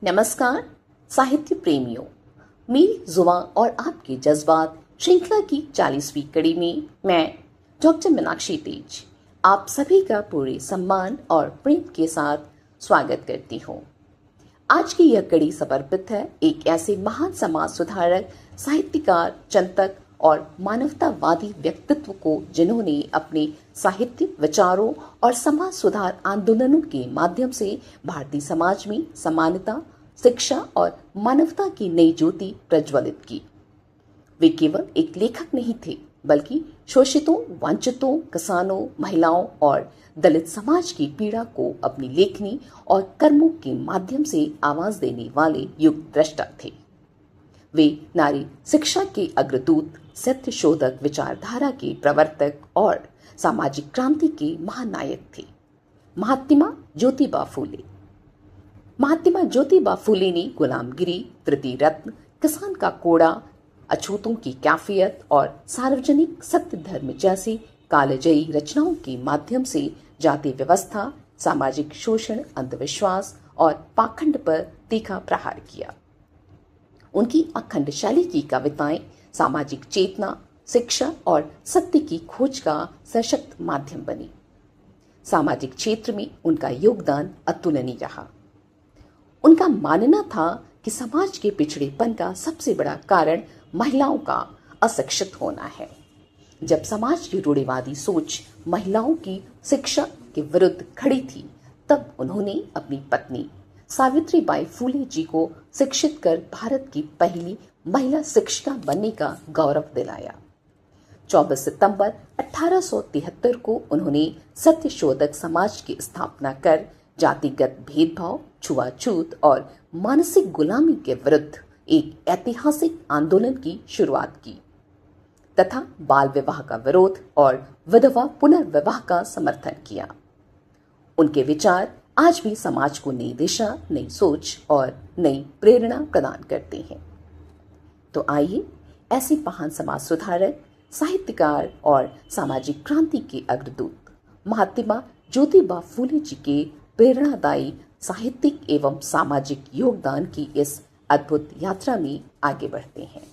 नमस्कार साहित्य प्रेमियों, मेरी जुबां और आपके जज्बात श्रृंखला की 40वीं कड़ी में मैं डॉक्टर मीनाक्षी तेज आप सभी का पूरे सम्मान और प्रेम के साथ स्वागत करती हूँ। आज की यह कड़ी समर्पित है एक ऐसे महान समाज सुधारक, साहित्यकार, चिंतक और मानवतावादी व्यक्तित्व को जिन्होंने अपने साहित्य विचारों और समाज सुधार आंदोलनों के माध्यम से भारतीय समाज में समानता, शिक्षा और मानवता की नई ज्योति प्रज्वलित की। वे केवल एक लेखक नहीं थे, बल्कि शोषितों, वंचितों, किसानों, महिलाओं और दलित समाज की पीड़ा को अपनी लेखनी और कर्मों के माध्यम से आवाज देने वाले युग द्रष्टा थे। वे नारी शिक्षा के अग्रदूत, सत्य शोधक, विचारधारा के प्रवर्तक और सामाजिक क्रांति के महानायक थे। महात्मा ज्योतिबा फूले। महात्मा ज्योतिबा फूले ने गुलामगिरी, तृतीय रत्न, किसान का कोड़ा, अछूतों की कैफियत और सार्वजनिक सत्य धर्म जैसी कालजयी रचनाओं के माध्यम से जाति व्यवस्था, सामाजिक शोषण, अंधविश्वास और पाखंड पर तीखा प्रहार किया। उनकी अखंड शैली की कविताएं सामाजिक चेतना, शिक्षा और सत्य की खोज का सशक्त माध्यम बनी। सामाजिक क्षेत्र में उनका योगदान अतुलनीय रहा। उनका मानना था कि समाज के पिछड़ेपन का सबसे बड़ा कारण महिलाओं का अशिक्षित होना है। जब समाज की रूढ़िवादी सोच महिलाओं की शिक्षा के विरुद्ध खड़ी थी, तब उन्होंने अपनी पत्नी सावित्रीबाई फूले जी को शिक्षित कर भारत की पहली महिला शिक्षिका बनने का गौरव दिलाया। 24 सितंबर 1873 को उन्होंने सत्य शोधक समाज की स्थापना कर जातिगत भेदभाव, छुआछूत और मानसिक गुलामी के विरुद्ध एक ऐतिहासिक आंदोलन की शुरुआत की तथा बाल विवाह का विरोध और विधवा पुनर्विवाह का समर्थन किया। उनके विचार आज भी समाज को नई दिशा, नई सोच और नई प्रेरणा प्रदान करते हैं। तो आइए ऐसे महान समाज सुधारक, साहित्यकार और सामाजिक क्रांति के अग्रदूत महात्मा ज्योतिबा फूले जी के प्रेरणादायी साहित्यिक एवं सामाजिक योगदान की इस अद्भुत यात्रा में आगे बढ़ते हैं।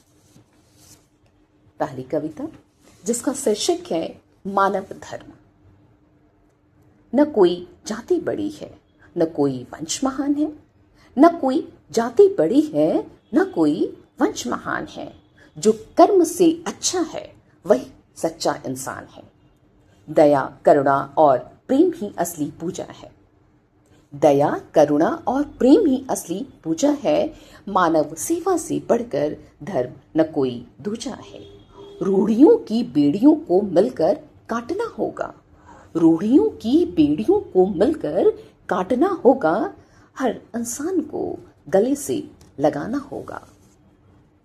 पहली कविता, जिसका शीर्षक है मानव धर्म। न कोई जाति बड़ी है, न कोई वंश महान है। न कोई जाति बड़ी है, न कोई वंश महान है। जो कर्म से अच्छा है, वही सच्चा इंसान है। दया, करुणा और प्रेम ही असली पूजा है। दया, करुणा और प्रेम ही असली पूजा है। मानव सेवा से बढ़कर धर्म न कोई दूजा है। रूढ़ियों की बेड़ियों को मिलकर काटना होगा। रूढ़ियों की बेड़ियों को मिलकर काटना होगा। हर इंसान को गले से लगाना होगा।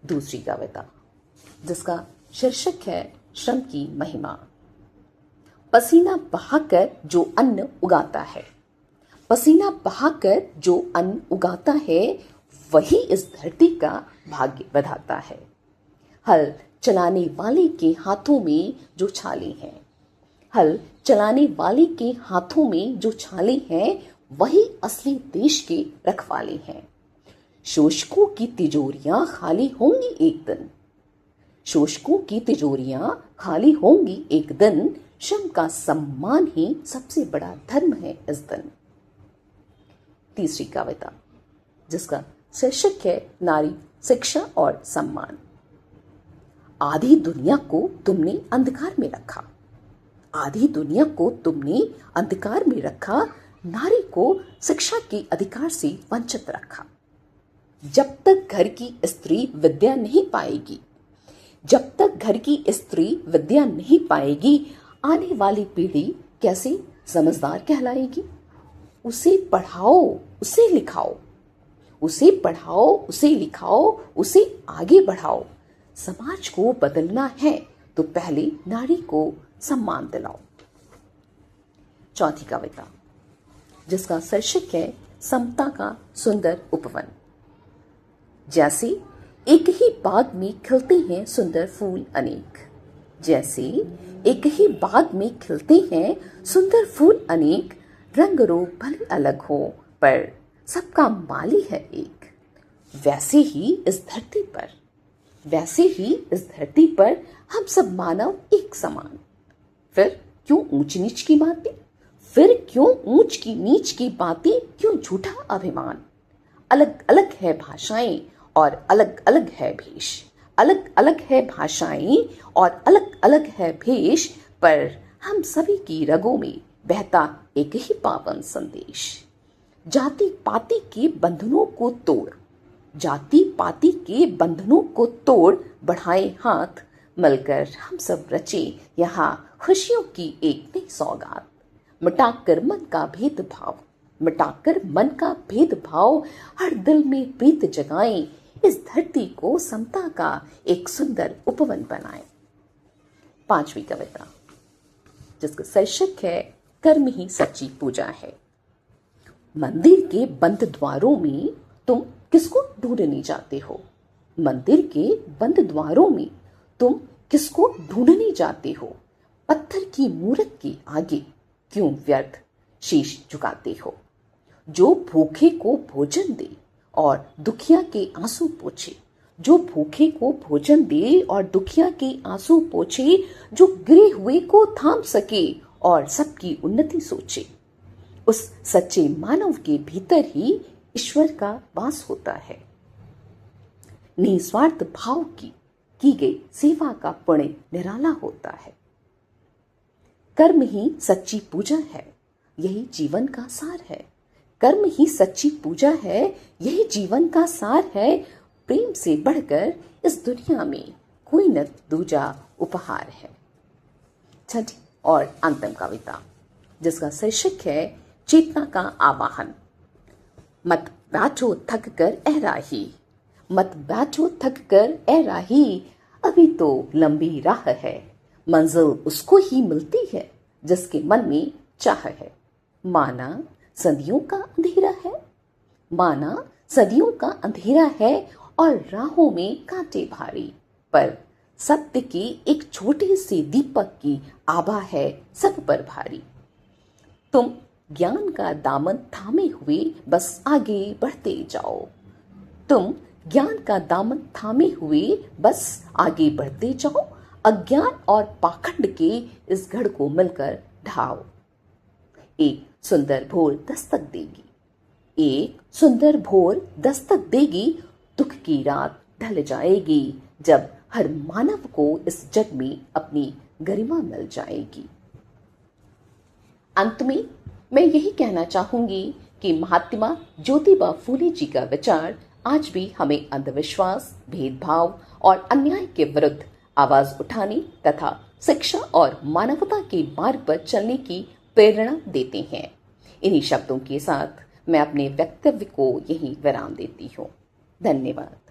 दूसरी कविता, जिसका शीर्षक है श्रम की महिमा। पसीना बहाकर जो अन्न उगाता है, पसीना बहाकर जो अन्न उगाता है, वही इस धरती का भाग्य बढ़ाता है। हल चलाने वाले के हाथों में जो छाले हैं, हल चलाने वाले के हाथों में जो छाले हैं, वही असली देश के रखवाले हैं। शोषकों की तिजोरियां खाली होंगी एक दिन। शोषकों की तिजोरियां खाली होंगी एक दिन। श्रम का सम्मान ही सबसे बड़ा धर्म है इस दिन। तीसरी कविता, जिसका शीर्षक है नारी शिक्षा और सम्मान। आधी दुनिया को तुमने अंधकार में रखा। आधी दुनिया को तुमने अंधकार में रखा। नारी को शिक्षा के अधिकार से वंचित रखा। जब तक घर की स्त्री विद्या नहीं पाएगी, जब तक घर की स्त्री विद्या नहीं पाएगी, आने वाली पीढ़ी कैसे समझदार कहलाएगी। उसे पढ़ाओ, उसे लिखाओ, उसे पढ़ाओ, उसे लिखाओ, उसे आगे बढ़ाओ। समाज को बदलना है तो पहले नारी को सम्मान दिलाओ। चौथी कविता, जिसका शीर्षक है समता का सुंदर उपवन। जैसे एक ही बाग में खिलते हैं सुंदर फूल अनेक, जैसे एक ही बाग में खिलते हैं सुंदर फूल अनेक। रंग रूप भले अलग हो, पर सबका माली है एक। वैसे ही इस धरती पर हम सब मानव एक समान। फिर क्यों ऊंच नीच की बातें, फिर क्यों ऊंच की नीच की बातें, क्यों झूठा अभिमान। अलग अलग है भाषाएं और अलग अलग है भेष, अलग अलग है भाषाएं और अलग अलग है भेष, पर हम सभी की रगों में बहता एक ही पावन संदेश। जाति पाति के बंधनों को तोड़, जाति पाति के बंधनों को तोड़, बढ़ाए हाथ मिलकर हम सब रचे यहाँ खुशियों की एक नई सौगात। मिटाकर मन का भेदभाव, मिटाकर मन का भेदभाव, हर दिल में प्रीत जगाएं, इस धरती को समता का एक सुंदर उपवन बनाएं। 5वीं कविता, जिसका शीर्षक है कर्म ही सच्ची पूजा है। मंदिर के बंद द्वारों में तुम किसको ढूंढने जाते हो? मंदिर के बंद द्वारों में तुम किसको ढूंढने जाते हो? पत्थर की मूरत के आगे क्यों व्यर्थ शीश झुकाते हो? जो भूखे को भोजन दे और दुखिया के आंसू पोछे, जो भूखे को भोजन दे और दुखिया के आंसू पोछे, जो गिरे हुए को थाम सके और सबकी उन्नति सोचे, उस सच्चे मानव के भीतर ही ईश्वर का वास होता है। निस्वार्थ भाव की गई सेवा का पुण्य निराला होता है। कर्म ही सच्ची पूजा है, यही जीवन का सार है। कर्म ही सच्ची पूजा है, यही जीवन का सार है। प्रेम से बढ़कर इस दुनिया में कोई न दूजा उपहार है। छठी और अंतिम कविता, जिसका शीर्षक है चेतना का आवाहन। मत बैठो थक कर ए राही, मत बैठो थक कर ए राही, अभी तो लंबी राह है। मंजिल उसको ही मिलती है जिसके मन में चाह है। माना सदियों का अंधेरा है, माना सदियों का अंधेरा है, और राहों में कांटे भारी, पर सत्य के एक छोटे से दीपक की आभा है सब पर भारी। तुम ज्ञान का दामन थामे हुए बस आगे बढ़ते जाओ, तुम ज्ञान का दामन थामे हुए बस आगे बढ़ते जाओ। अज्ञान और पाखंड के इस गढ़ को मिलकर ढाओ। एक सुंदर भोर दस्तक देगी, एक सुंदर भोर दस्तक देगी, दुख की रात ढल जाएगी, जब हर मानव को इस जग में अपनी गरिमा मिल जाएगी। अंत में मैं यही कहना चाहूंगी कि महात्मा ज्योतिबा फूले जी का विचार आज भी हमें अंधविश्वास, भेदभाव और अन्याय के विरुद्ध आवाज उठाने तथा शिक्षा और मानवता के मार्ग पर चलने की प्रेरणा देते हैं। इन्हीं शब्दों के साथ मैं अपने वक्तव्य को यहीं विराम देती हूँ। धन्यवाद।